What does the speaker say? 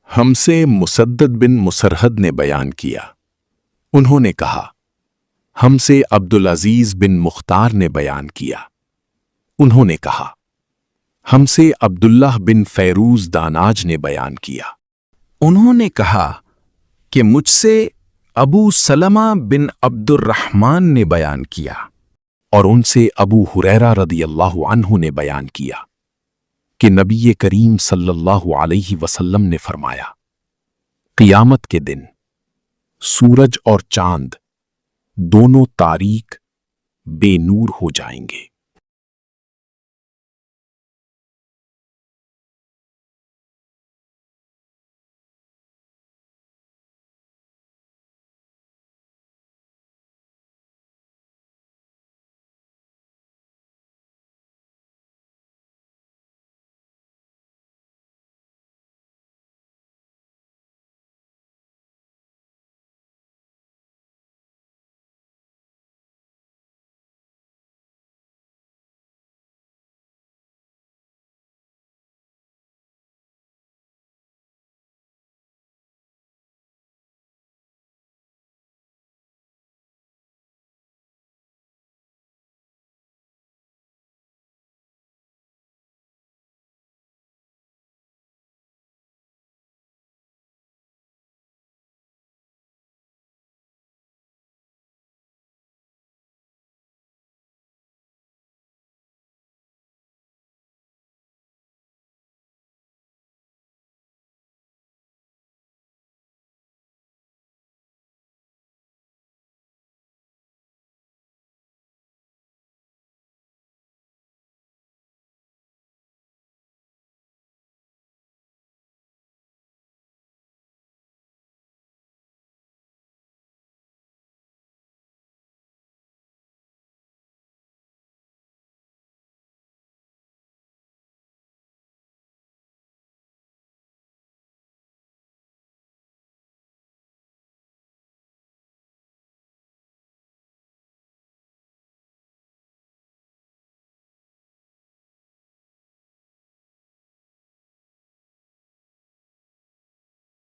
हमसे मुसद्दद बिन मुसरहद ने बयान किया। उन्होंने कहा, हमसे अब्दुल अजीज बिन मुख्तार ने बयान किया। उन्होंने कहा, हमसे अब्दुल्लाह बिन फैरूज दानाज ने बयान किया। उन्होंने कहा कि मुझसे अबू सलमा बिन अब्दुर्रहमान ने बयान किया। और उनसे अबू हुरैरा रदियल्लाहु अन्हु ने बयान किया कि नबी करीम सल्लल्लाहु अलैहि वसल्लम ने फरमाया, क़ियामत के दिन सूरज और चांद दोनों तारीक बेनूर हो जाएंगे।